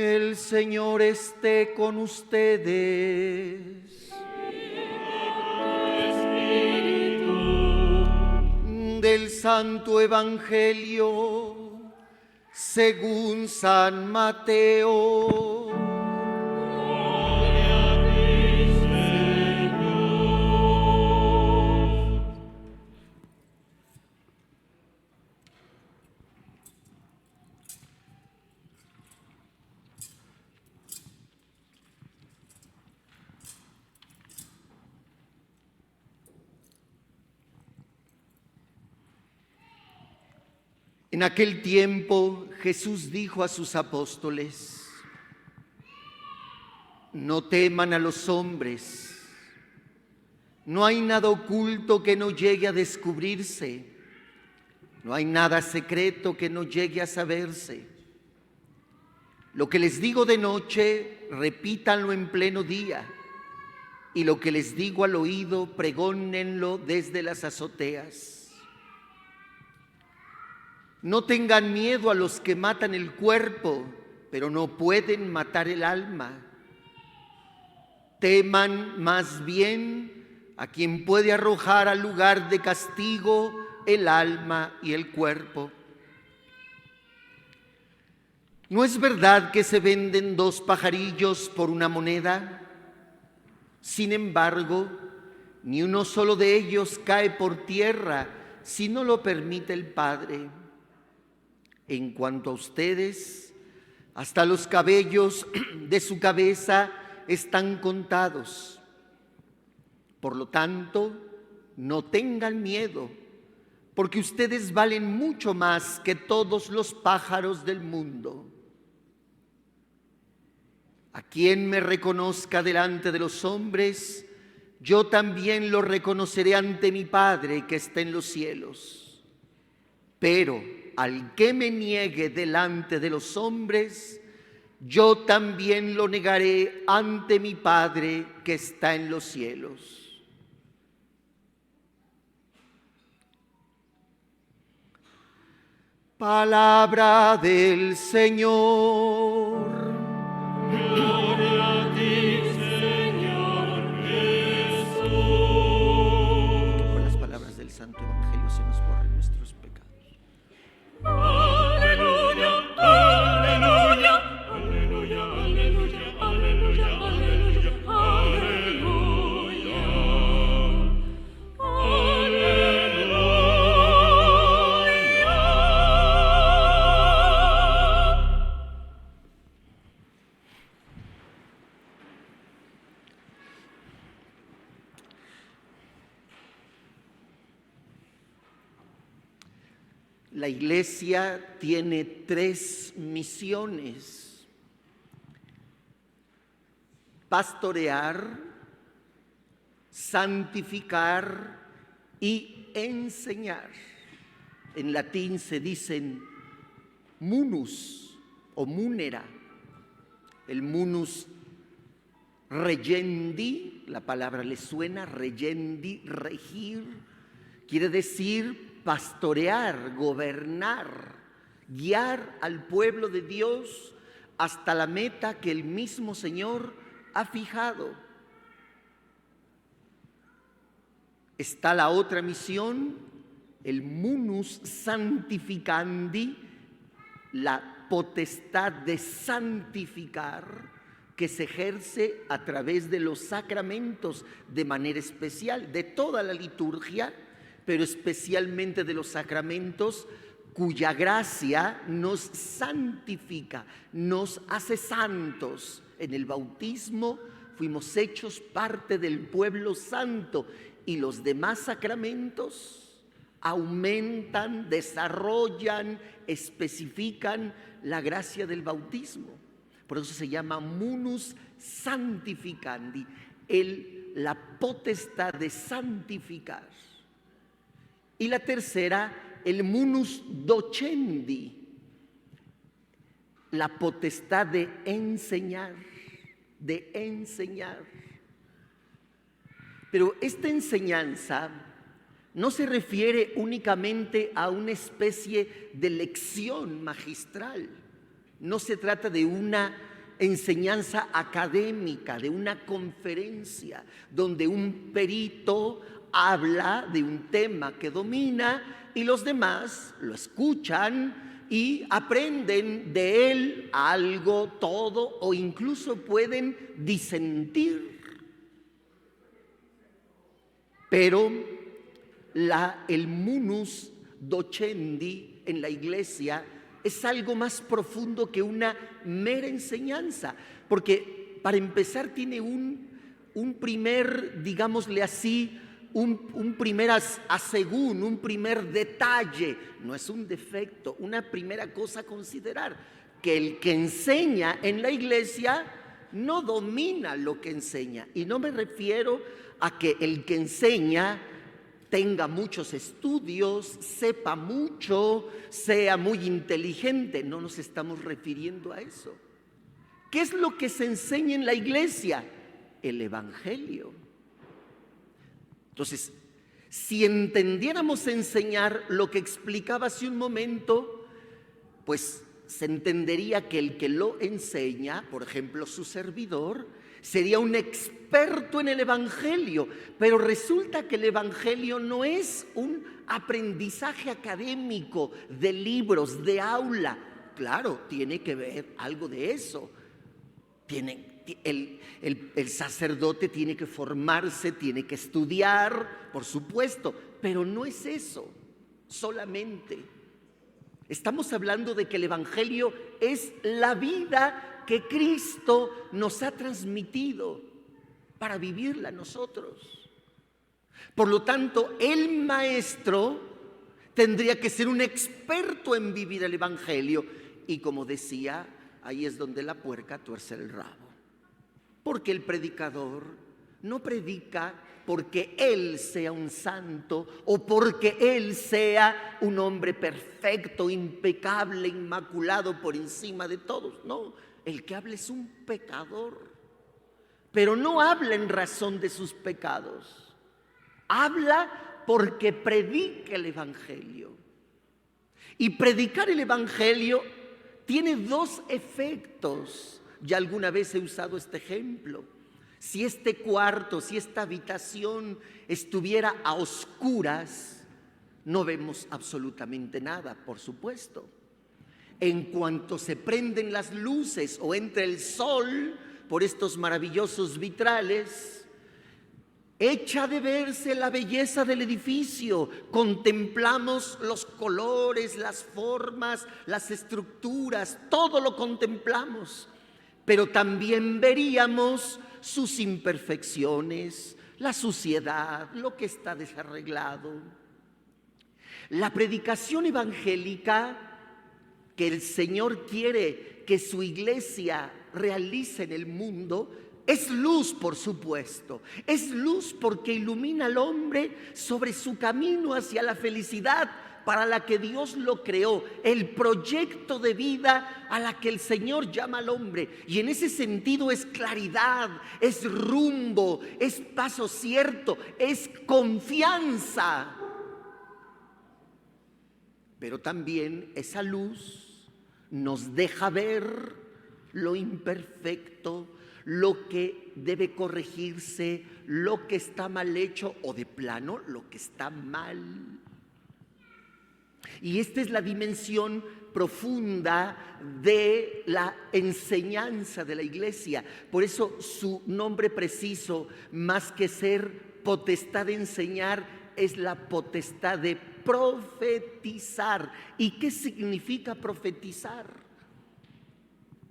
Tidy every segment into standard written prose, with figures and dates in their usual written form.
El Señor esté con ustedes. Del Santo Evangelio según San Mateo. En aquel tiempo Jesús dijo a sus apóstoles: no teman a los hombres, no hay nada oculto que no llegue a descubrirse, no hay nada secreto que no llegue a saberse. Lo que les digo de noche, repítanlo en pleno día, y lo que les digo al oído, pregónenlo desde las azoteas. No tengan miedo a los que matan el cuerpo, pero no pueden matar el alma. Teman más bien a quien puede arrojar al lugar de castigo el alma y el cuerpo. ¿No es verdad que se venden 2 pajarillos por una moneda? Sin embargo, ni uno solo de ellos cae por tierra si no lo permite el Padre. En cuanto a ustedes, hasta los cabellos de su cabeza están contados. Por lo tanto, no tengan miedo, porque ustedes valen mucho más que todos los pájaros del mundo. A quien me reconozca delante de los hombres, yo también lo reconoceré ante mi Padre que está en los cielos. Pero al que me niegue delante de los hombres, yo también lo negaré ante mi Padre que está en los cielos. Palabra del Señor. Gloria a ti, Señor Jesús. Que por las palabras del Santo Evangelio se nos borren nuestros pecados. Aleluya, aleluya, aleluya, aleluya, aleluya, aleluya, aleluya, aleluya. La Iglesia tiene 3 misiones: pastorear, santificar y enseñar. En latín se dicen munus o munera. El munus regendi, la palabra le suena, regendi, regir, quiere decir pastorear, gobernar, guiar al pueblo de Dios hasta la meta que el mismo Señor ha fijado. Está la otra misión, el munus sanctificandi, la potestad de santificar que se ejerce a través de los sacramentos de manera especial, de toda la liturgia, pero especialmente de los sacramentos cuya gracia nos santifica, nos hace santos. En el bautismo fuimos hechos parte del pueblo santo y los demás sacramentos aumentan, desarrollan, especifican la gracia del bautismo. Por eso se llama munus sanctificandi, la potestad de santificar. Y la tercera, el munus docendi, la potestad de enseñar, de enseñar. Pero esta enseñanza no se refiere únicamente a una especie de lección magistral. No se trata de una enseñanza académica, de una conferencia donde un perito habla de un tema que domina y los demás lo escuchan y aprenden de él algo, todo, o incluso pueden disentir. Pero el munus docendi en la iglesia es algo más profundo que una mera enseñanza, porque para empezar tiene un primer, digámosle así, un primer asegún, un primer detalle, no es un defecto, una primera cosa a considerar, que el que enseña en la iglesia no domina lo que enseña, y no me refiero a que el que enseña tenga muchos estudios, sepa mucho, sea muy inteligente. No nos estamos refiriendo a eso. ¿Qué es lo que se enseña en la iglesia? El Evangelio. Entonces, si entendiéramos enseñar lo que explicaba hace un momento, pues se entendería que el que lo enseña, por ejemplo, su servidor, sería un experto en el Evangelio, pero resulta que el Evangelio no es un aprendizaje académico de libros, de aula. Claro, tiene que ver algo de eso. El sacerdote tiene que formarse, tiene que estudiar, por supuesto, pero no es eso solamente. Estamos hablando de que el Evangelio es la vida que Cristo nos ha transmitido para vivirla nosotros. Por lo tanto, el maestro tendría que ser un experto en vivir el Evangelio. Y como decía, ahí es donde la puerca tuerce el rabo. Porque el predicador no predica porque él sea un santo o porque él sea un hombre perfecto, impecable, inmaculado por encima de todos. No, el que habla es un pecador, pero no habla en razón de sus pecados. Habla porque predica el Evangelio. Y predicar el Evangelio tiene dos efectos. Ya alguna vez he usado este ejemplo. Si este cuarto, si esta habitación estuviera a oscuras, no vemos absolutamente nada, por supuesto. En cuanto se prenden las luces o entra el sol por estos maravillosos vitrales, echa de verse la belleza del edificio. Contemplamos los colores, las formas, las estructuras, todo lo contemplamos. Pero también veríamos sus imperfecciones, la suciedad, lo que está desarreglado. La predicación evangélica que el Señor quiere que su iglesia realice en el mundo es luz, por supuesto. Es luz porque ilumina al hombre sobre su camino hacia la felicidad para la que Dios lo creó, el proyecto de vida a la que el Señor llama al hombre. Y en ese sentido es claridad, es rumbo, es paso cierto, es confianza. Pero también esa luz nos deja ver lo imperfecto, lo que debe corregirse, lo que está mal hecho o de plano lo que está mal. Y esta es la dimensión profunda de la enseñanza de la iglesia. Por eso su nombre preciso, más que ser potestad de enseñar, es la potestad de profetizar. ¿Y qué significa profetizar?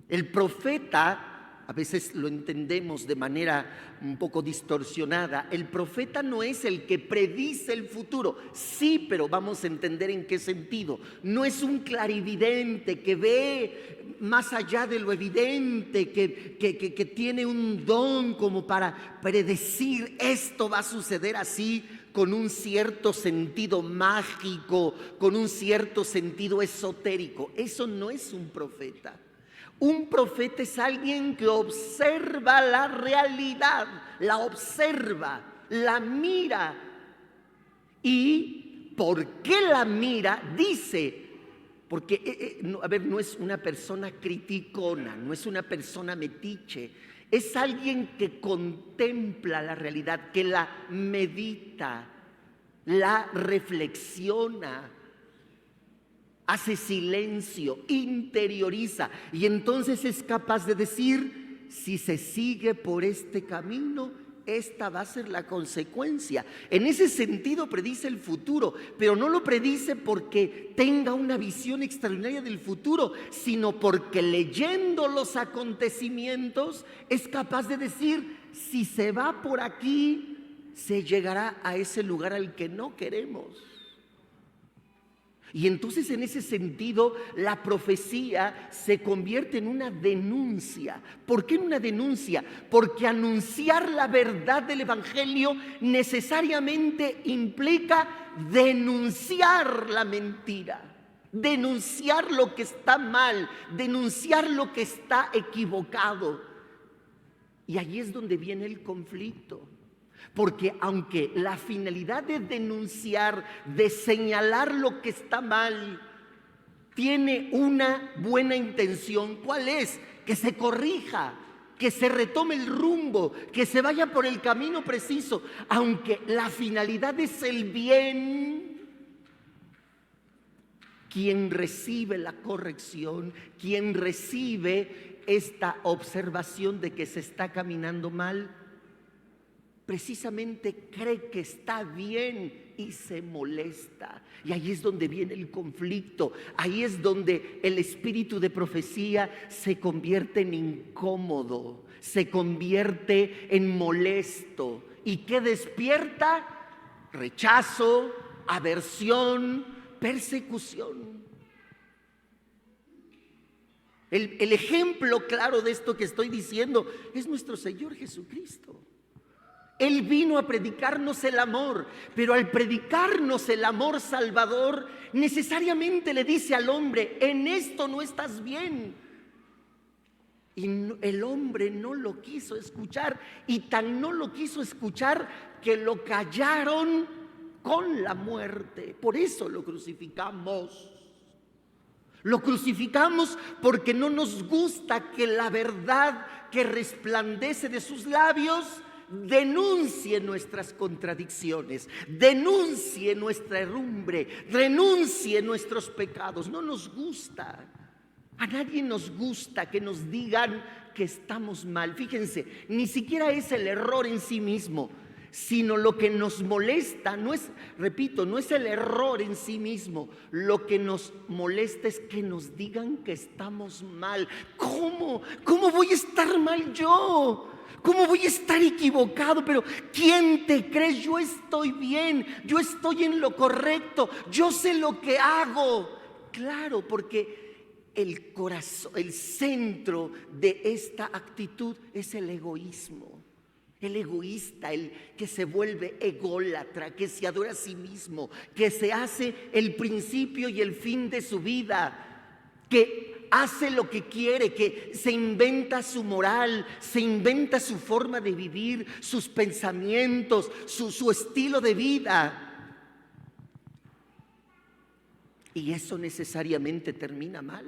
El profeta, a veces lo entendemos de manera un poco distorsionada, el profeta no es el que predice el futuro. Sí, pero vamos a entender en qué sentido. No es un clarividente que ve más allá de lo evidente, que tiene un don como para predecir esto va a suceder así, con un cierto sentido mágico, con un cierto sentido esotérico. Eso no es un profeta. Un profeta es alguien que observa la realidad, la observa, la mira. ¿Y por qué la mira? Dice, Porque, no es una persona criticona, no es una persona metiche, es alguien que contempla la realidad, que la medita, la reflexiona, hace silencio, interioriza, y entonces es capaz de decir: si se sigue por este camino, esta va a ser la consecuencia. En ese sentido predice el futuro, pero no lo predice porque tenga una visión extraordinaria del futuro, sino porque leyendo los acontecimientos es capaz de decir: si se va por aquí, se llegará a ese lugar al que no queremos. Y entonces, en ese sentido, la profecía se convierte en una denuncia. ¿Por qué en una denuncia? Porque anunciar la verdad del Evangelio necesariamente implica denunciar la mentira, denunciar lo que está mal, denunciar lo que está equivocado. Y allí es donde viene el conflicto. Porque aunque la finalidad de denunciar, de señalar lo que está mal, tiene una buena intención, ¿cuál es? Que se corrija, que se retome el rumbo, que se vaya por el camino preciso. Aunque la finalidad es el bien, quien recibe la corrección, quien recibe esta observación de que se está caminando mal, precisamente cree que está bien y se molesta. Y ahí es donde viene el conflicto. Ahí es donde el espíritu de profecía se convierte en incómodo, se convierte en molesto. ¿Y qué despierta? Rechazo, aversión, persecución. El ejemplo claro de esto que estoy diciendo es nuestro Señor Jesucristo. Él vino a predicarnos el amor, pero al predicarnos el amor salvador, necesariamente le dice al hombre: en esto no estás bien. Y el hombre no lo quiso escuchar, y tan no lo quiso escuchar que lo callaron con la muerte. Por eso lo crucificamos. Lo crucificamos porque no nos gusta que la verdad que resplandece de sus labios denuncie nuestras contradicciones, denuncie nuestra herrumbre, denuncie nuestros pecados. No nos gusta. A nadie nos gusta que nos digan que estamos mal. Fíjense, ni siquiera es el error en sí mismo, sino lo que nos molesta, no es el error en sí mismo. Lo que nos molesta es que nos digan que estamos mal. ¿Cómo? ¿Cómo voy a estar mal yo? ¿Cómo voy a estar equivocado? Pero ¿quién te crees? Yo estoy bien, yo estoy en lo correcto, yo sé lo que hago. Claro, porque el corazón, el centro de esta actitud es el egoísmo. El egoísta, el que se vuelve ególatra, que se adora a sí mismo, que se hace el principio y el fin de su vida, que hace lo que quiere, que se inventa su moral, se inventa su forma de vivir, sus pensamientos, su estilo de vida. Y eso necesariamente termina mal.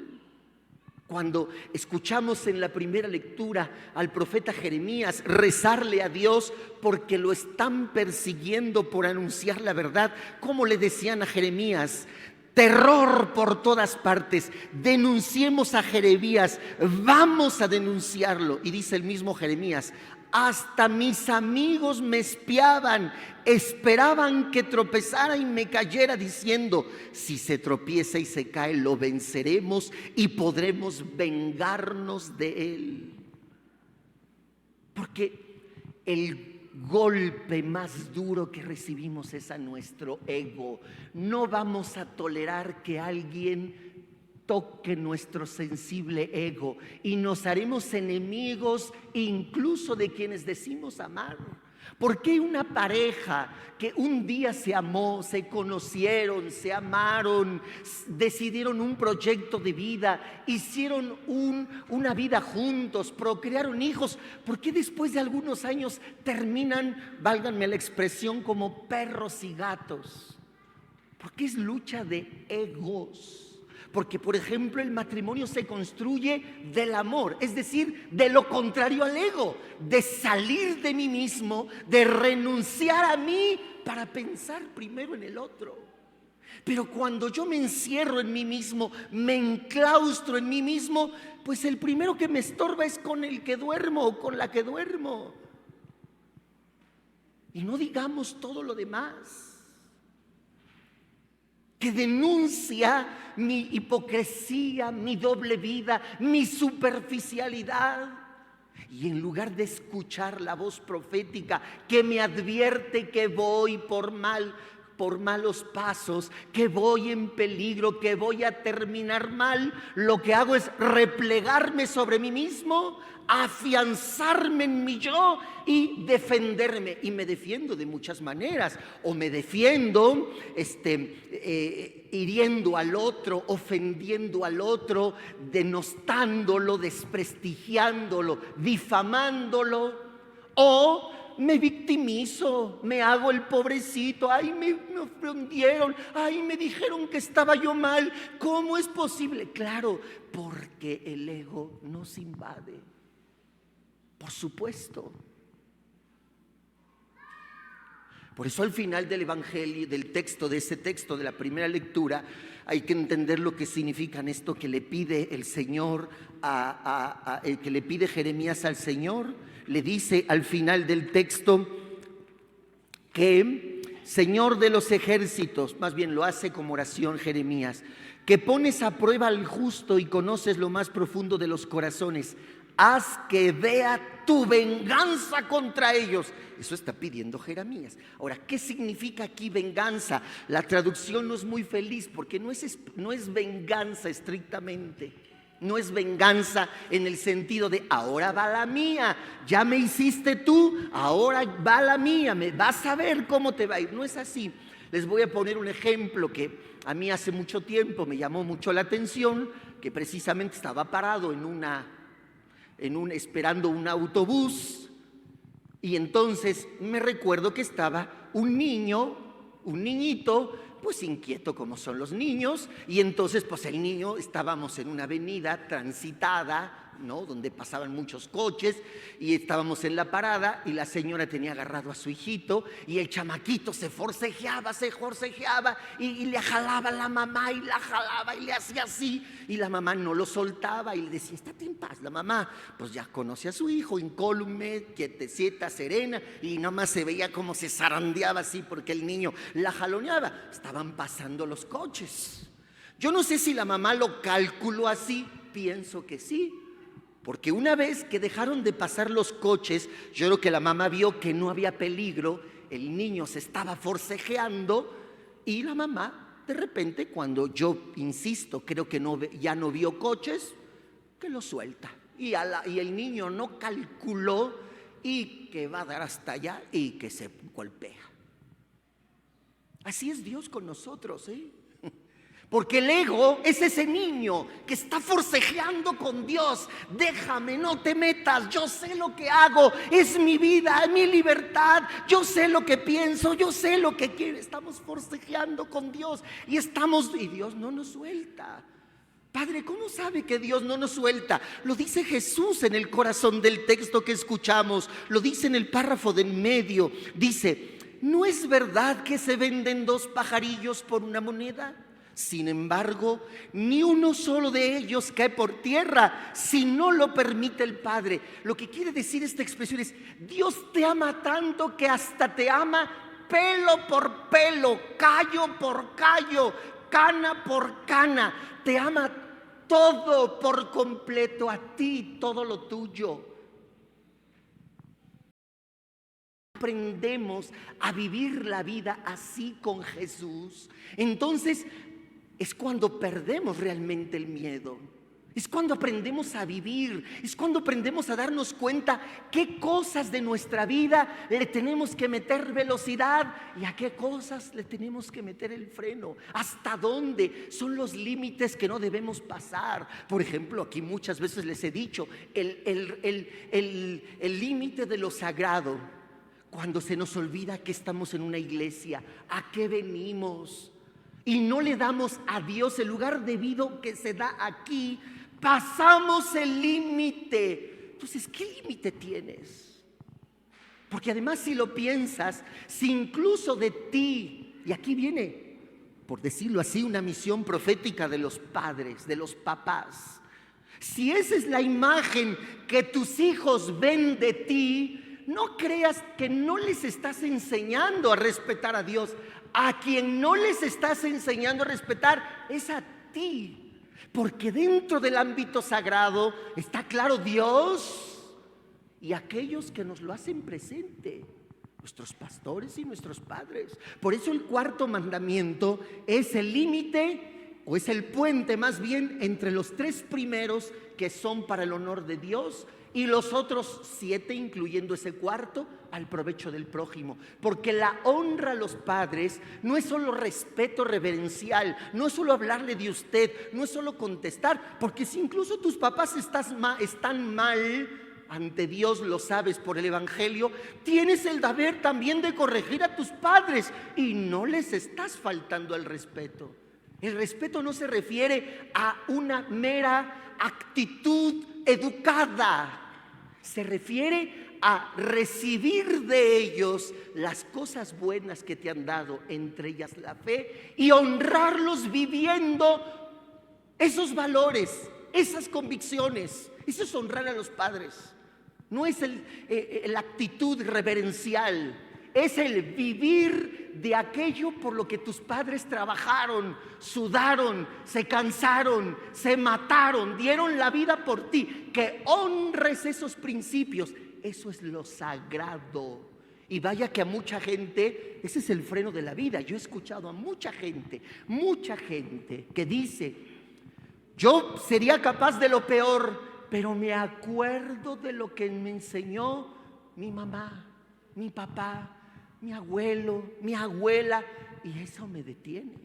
Cuando escuchamos en la primera lectura al profeta Jeremías rezarle a Dios porque lo están persiguiendo por anunciar la verdad, ¿cómo le decían a Jeremías? Terror por todas partes. Denunciemos a Jeremías, vamos a denunciarlo. Y dice el mismo Jeremías: hasta mis amigos me espiaban, esperaban que tropezara y me cayera, diciendo: si se tropieza y se cae, lo venceremos y podremos vengarnos de él. Porque el golpe más duro que recibimos es a nuestro ego. No vamos a tolerar que alguien toque nuestro sensible ego, y nos haremos enemigos incluso de quienes decimos amar. ¿Por qué una pareja que un día se amó, se conocieron, se amaron, decidieron un proyecto de vida, hicieron una vida juntos, procrearon hijos, por qué después de algunos años terminan, válganme la expresión, como perros y gatos? Porque es lucha de egos. Porque, por ejemplo, el matrimonio se construye del amor, es decir, de lo contrario al ego, de salir de mí mismo, de renunciar a mí para pensar primero en el otro. Pero cuando yo me encierro en mí mismo, me enclaustro en mí mismo, pues el primero que me estorba es con el que duermo o con la que duermo. Y no digamos todo lo demás que denuncia mi hipocresía, mi doble vida, mi superficialidad. Y en lugar de escuchar la voz profética que me advierte que voy por malos pasos, que voy en peligro, que voy a terminar mal, lo que hago es replegarme sobre mí mismo, afianzarme en mi yo y defenderme. Y me defiendo de muchas maneras. O me defiendo hiriendo al otro, ofendiendo al otro, denostándolo, desprestigiándolo, difamándolo. O me victimizo, me hago el pobrecito. Ay, me ofendieron, ay, me dijeron que estaba yo mal. ¿Cómo es posible? Claro, porque el ego nos invade. Por supuesto. Por eso al final del Evangelio, del texto, de ese texto, de la primera lectura, hay que entender lo que significan esto que le pide el Señor, que le pide Jeremías al Señor. Le dice al final del texto que Señor de los ejércitos, más bien lo hace como oración Jeremías, que pones a prueba al justo y conoces lo más profundo de los corazones, haz que vea tu venganza contra ellos. Eso está pidiendo Jeremías. Ahora, ¿qué significa aquí venganza? La traducción no es muy feliz porque no es venganza estrictamente. No es venganza en el sentido de ahora va la mía, ya me hiciste tú, ahora va la mía, me vas a ver cómo te va a ir. No es así. Les voy a poner un ejemplo que a mí hace mucho tiempo me llamó mucho la atención, que precisamente estaba parado esperando un autobús, y entonces me recuerdo que estaba un niñito, pues inquieto como son los niños, y entonces pues el niño, estábamos en una avenida transitada, ¿no?, donde pasaban muchos coches, y estábamos en la parada, y la señora tenía agarrado a su hijito, y el chamaquito se forcejeaba, y le jalaba la mamá, y la jalaba, y le hacía así, y la mamá no lo soltaba, y le decía, estate en paz. La mamá, pues ya conoce a su hijo, incólume, quietecita, serena, y nada más se veía como se zarandeaba así, porque el niño la jaloneaba. Estaban pasando los coches. Yo no sé si la mamá lo calculó así, pienso que sí. Porque una vez que dejaron de pasar los coches, yo creo que la mamá vio que no había peligro, el niño se estaba forcejeando y la mamá, de repente, cuando yo insisto, creo que ya no vio coches, que lo suelta. Y el niño no calculó y que va a dar hasta allá y que se golpea. Así es Dios con nosotros, ¿eh? Porque el ego es ese niño que está forcejeando con Dios. Déjame, no te metas, yo sé lo que hago, es mi vida, es mi libertad, yo sé lo que pienso, yo sé lo que quiero. Estamos forcejeando con Dios y Dios no nos suelta. Padre, ¿cómo sabe que Dios no nos suelta? Lo dice Jesús en el corazón del texto que escuchamos, lo dice en el párrafo de en medio. Dice, ¿no es verdad que se venden 2 pajarillos por una moneda? Sin embargo, ni uno solo de ellos cae por tierra si no lo permite el Padre. Lo que quiere decir esta expresión es, Dios te ama tanto que hasta te ama pelo por pelo, callo por callo, cana por cana. Te ama todo por completo, a ti, todo lo tuyo. Aprendemos a vivir la vida así con Jesús, entonces es cuando perdemos realmente el miedo. Es cuando aprendemos a vivir, es cuando aprendemos a darnos cuenta qué cosas de nuestra vida le tenemos que meter velocidad y a qué cosas le tenemos que meter el freno. Hasta dónde son los límites que no debemos pasar. Por ejemplo, aquí muchas veces les he dicho el límite de lo sagrado. Cuando se nos olvida que estamos en una iglesia, ¿a qué venimos? y no le damos a Dios el lugar debido que se da aquí, pasamos el límite. Entonces, ¿qué límite tienes? Porque además, si lo piensas, si incluso de ti, y aquí viene, por decirlo así, una misión profética de los padres, de los papás. Si esa es la imagen que tus hijos ven de ti, no creas que no les estás enseñando a respetar a Dios. A quien no les estás enseñando a respetar es a ti. Porque dentro del ámbito sagrado está claro Dios y aquellos que nos lo hacen presente, nuestros pastores y nuestros padres. Por eso el cuarto mandamiento es el límite, o es el puente más bien, entre los tres primeros que son para el honor de Dios y los otros 7, incluyendo ese cuarto, al provecho del prójimo. Porque la honra a los padres no es solo respeto reverencial, no es solo hablarle de usted, no es solo contestar, porque si incluso tus papás están mal ante Dios, lo sabes por el Evangelio, tienes el deber también de corregir a tus padres y no les estás faltando al respeto. El respeto no se refiere a una mera actitud educada, se refiere a recibir de ellos las cosas buenas que te han dado, entre ellas la fe, y honrarlos viviendo esos valores, esas convicciones. Eso es honrar a los padres. No es la actitud reverencial, es el vivir de aquello por lo que tus padres trabajaron, sudaron, se cansaron, se mataron, dieron la vida por ti. Que honres esos principios, eso es lo sagrado. Y vaya que a mucha gente, ese es el freno de la vida. Yo he escuchado a mucha gente que dice: yo sería capaz de lo peor, pero me acuerdo de lo que me enseñó mi mamá, mi papá, mi abuelo, mi abuela, y eso me detiene.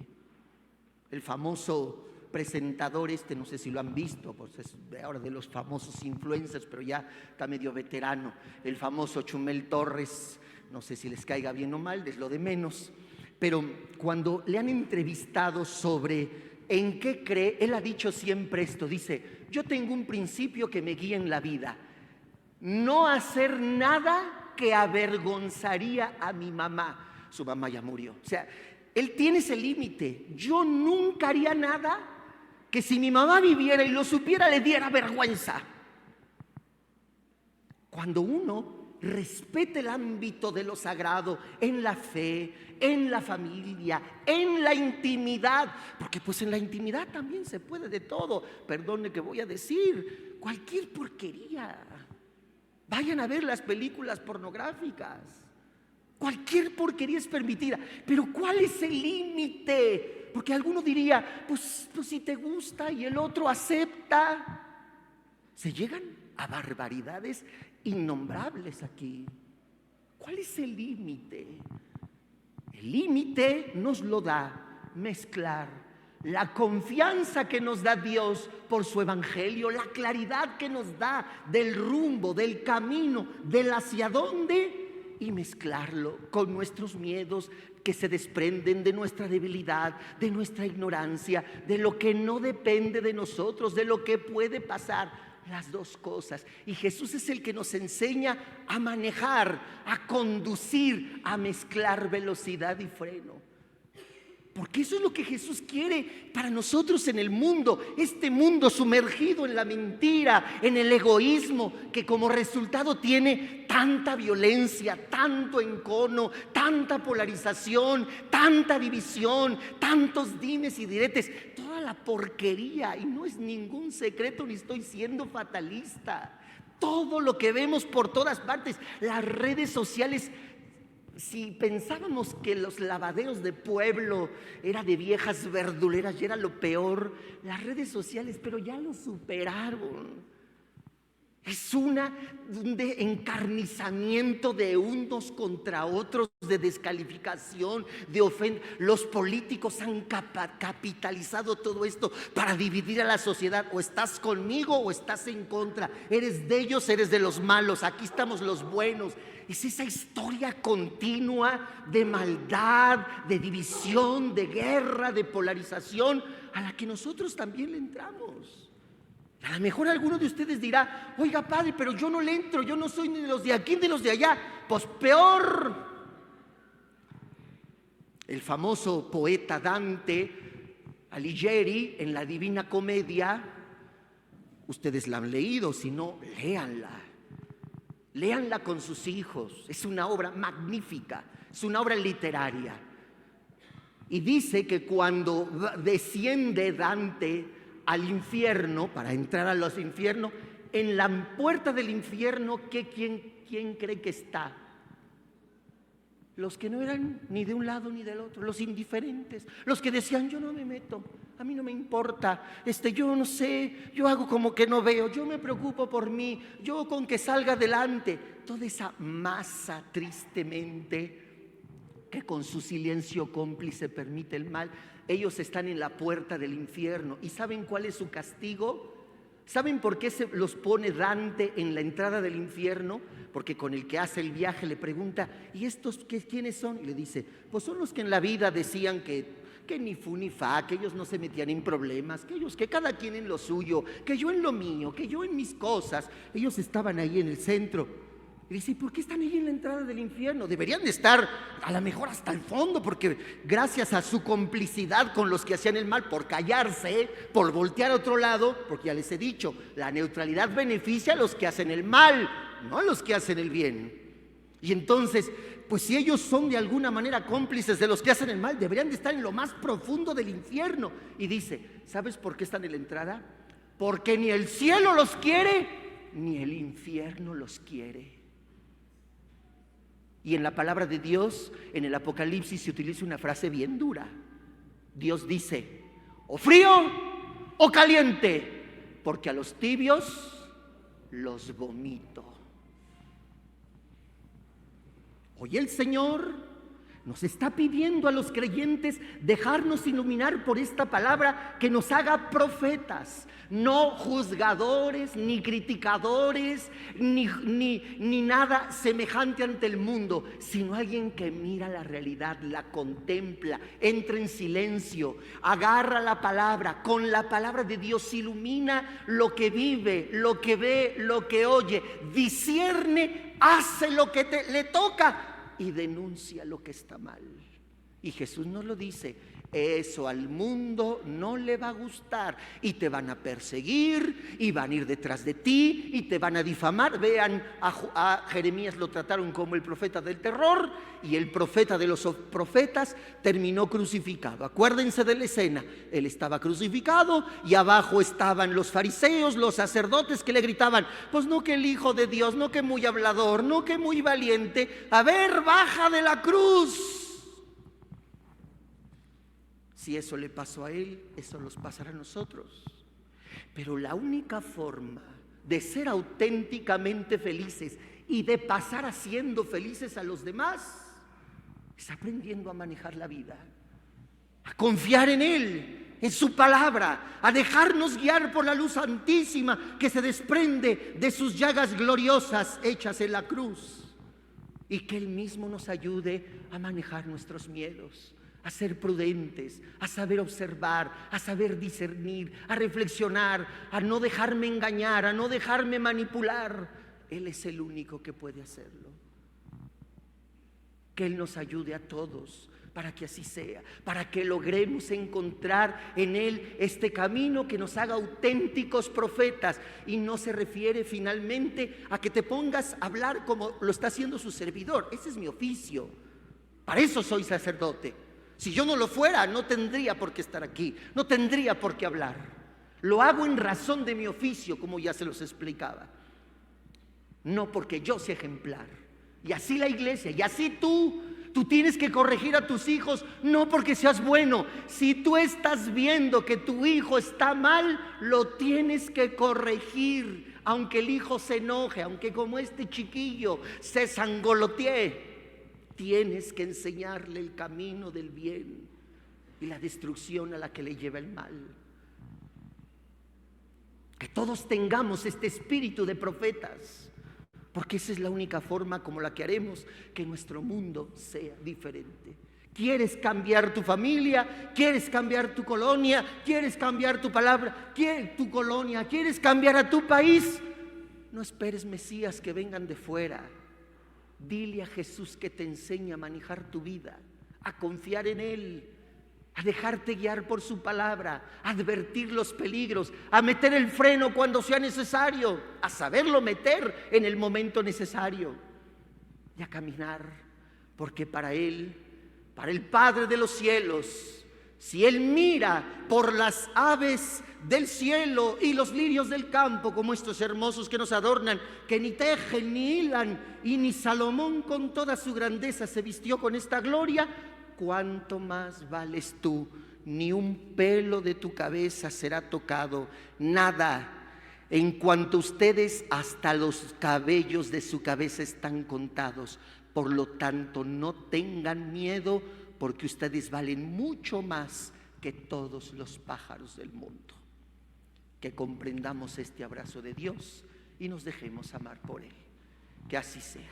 El famoso presentador no sé si lo han visto, pues es ahora de los famosos influencers, pero ya está medio veterano, el famoso Chumel Torres. No sé si les caiga bien o mal, es lo de menos, pero cuando le han entrevistado sobre en qué cree, él ha dicho siempre esto, dice: yo tengo un principio que me guía en la vida, no hacer nada que avergonzaría a mi mamá. Su mamá ya murió. O sea, él tiene ese límite. Yo nunca haría nada que si mi mamá viviera y lo supiera le diera vergüenza. Cuando uno respeta el ámbito de lo sagrado en la fe, en la familia, en la intimidad, porque pues en la intimidad también se puede de todo. Perdone que voy a decir cualquier porquería. Vayan a ver las películas pornográficas. Cualquier porquería es permitida. Pero ¿cuál es el límite? Porque alguno diría, pues si te gusta y el otro acepta. Se llegan a barbaridades innombrables aquí. ¿Cuál es el límite? El límite nos lo da mezclar la confianza que nos da Dios por su evangelio, la claridad que nos da del rumbo, del camino, del hacia dónde, y mezclarlo con nuestros miedos que se desprenden de nuestra debilidad, de nuestra ignorancia, de lo que no depende de nosotros, de lo que puede pasar. Las dos cosas. Y Jesús es el que nos enseña a manejar, a conducir, a mezclar velocidad y freno. Porque eso es lo que Jesús quiere para nosotros en el mundo. Este mundo sumergido en la mentira, en el egoísmo, que como resultado tiene tanta violencia, tanto encono, tanta polarización, tanta división, tantos dimes y diretes, toda la porquería. Y no es ningún secreto ni estoy siendo fatalista. Todo lo que vemos por todas partes, las redes sociales. Si pensábamos que los lavaderos de pueblo era de viejas verduleras y era lo peor, las redes sociales, pero ya lo superaron. Es un encarnizamiento de unos contra otros, de descalificación, de ofensa. Los políticos han capitalizado todo esto para dividir a la sociedad. O estás conmigo o estás en contra. Eres de ellos, eres de los malos. Aquí estamos los buenos. Es esa historia continua de maldad, de división, de guerra, de polarización, a la que nosotros también le entramos. A lo mejor alguno de ustedes dirá: oiga, padre, pero yo no le entro, yo no soy ni de los de aquí ni de los de allá. Pues peor. El famoso poeta Dante Alighieri, en la Divina Comedia, ustedes la han leído, si no, léanla con sus hijos. Es una obra magnífica, es una obra literaria. Y dice que cuando desciende Dante al infierno, para entrar a los infiernos, en la puerta del infierno, ¿quién cree que está? Los que no eran ni de un lado ni del otro, los indiferentes, los que decían: yo no me meto, a mí no me importa, yo no sé, yo hago como que no veo, yo me preocupo por mí, yo con que salga adelante. Toda esa masa, tristemente, que con su silencio cómplice permite el mal. Ellos están en la puerta del infierno. ¿Y saben cuál es su castigo? ¿Saben por qué se los pone Dante en la entrada del infierno? Porque con el que hace el viaje le pregunta: ¿y estos quiénes son? Y le dice: pues son los que en la vida decían que ni fu ni fa, que ellos no se metían en problemas, que cada quien en lo suyo, que yo en lo mío, que yo en mis cosas. Ellos estaban ahí en el centro. Y dice: ¿y por qué están ahí en la entrada del infierno? Deberían de estar a lo mejor hasta el fondo, porque gracias a su complicidad con los que hacían el mal, por callarse, por voltear a otro lado, porque ya les he dicho, la neutralidad beneficia a los que hacen el mal, no a los que hacen el bien. Y entonces, pues si ellos son de alguna manera cómplices de los que hacen el mal, deberían de estar en lo más profundo del infierno. Y dice: ¿sabes por qué están en la entrada? Porque ni el cielo los quiere, ni el infierno los quiere. Y en la palabra de Dios, en el Apocalipsis, se utiliza una frase bien dura. Dios dice: o frío o caliente, porque a los tibios los vomito. Hoy el Señor nos está pidiendo a los creyentes dejarnos iluminar por esta palabra, que nos haga profetas, no juzgadores, ni criticadores, ni nada semejante ante el mundo, sino alguien que mira la realidad, la contempla, entra en silencio, agarra la palabra, con la palabra de Dios ilumina lo que vive, lo que ve, lo que oye, discierne, hace lo que le toca y denuncia lo que está mal. Y Jesús nos lo dice: eso al mundo no le va a gustar, y te van a perseguir, y van a ir detrás de ti, y te van a difamar. Vean, a Jeremías lo trataron como el profeta del terror, y el profeta de los profetas terminó crucificado. Acuérdense de la escena: él estaba crucificado y abajo estaban los fariseos, los sacerdotes, que le gritaban: pues no que el Hijo de Dios, no que muy hablador, no que muy valiente, a ver, baja de la cruz. Si eso le pasó a él, eso nos pasará a nosotros. Pero la única forma de ser auténticamente felices y de pasar haciendo felices a los demás es aprendiendo a manejar la vida, a confiar en Él, en su palabra, a dejarnos guiar por la luz santísima que se desprende de sus llagas gloriosas hechas en la cruz, y que Él mismo nos ayude a manejar nuestros miedos, a ser prudentes, a saber observar, a saber discernir, a reflexionar, a no dejarme engañar, a no dejarme manipular. Él es el único que puede hacerlo. Que Él nos ayude a todos para que así sea, para que logremos encontrar en Él este camino que nos haga auténticos profetas. Y no se refiere finalmente a que te pongas a hablar como lo está haciendo su servidor. Ese es mi oficio, para eso soy sacerdote. Si yo no lo fuera, no tendría por qué estar aquí, no tendría por qué hablar. Lo hago en razón de mi oficio, como ya se los explicaba, no porque yo sea ejemplar. Y así la iglesia, y así tú tienes que corregir a tus hijos, no porque seas bueno. Si tú estás viendo que tu hijo está mal, lo tienes que corregir. aunque el hijo se enoje, aunque como este chiquillo se sangolotee, tienes que enseñarle el camino del bien y la destrucción a la que le lleva el mal. Que todos tengamos este espíritu de profetas, porque esa es la única forma como la que haremos que nuestro mundo sea diferente. ¿Quieres cambiar tu familia? ¿Quieres cambiar tu colonia? ¿Quieres cambiar tu palabra? ¿Tu colonia? ¿Quieres cambiar a tu país? No esperes mesías que vengan de fuera. Dile a Jesús que te enseñe a manejar tu vida, a confiar en Él, a dejarte guiar por su palabra, a advertir los peligros, a meter el freno cuando sea necesario, a saberlo meter en el momento necesario y a caminar, porque para Él, para el Padre de los cielos, si Él mira por las aves del cielo y los lirios del campo, como estos hermosos que nos adornan, que ni tejen ni hilan, y ni Salomón con toda su grandeza se vistió con esta gloria, ¿cuánto más vales tú? Ni un pelo de tu cabeza será tocado, nada. En cuanto a ustedes, hasta los cabellos de su cabeza están contados. Por lo tanto, no tengan miedo, porque ustedes valen mucho más que todos los pájaros del mundo. Que comprendamos este abrazo de Dios y nos dejemos amar por Él. Que así sea.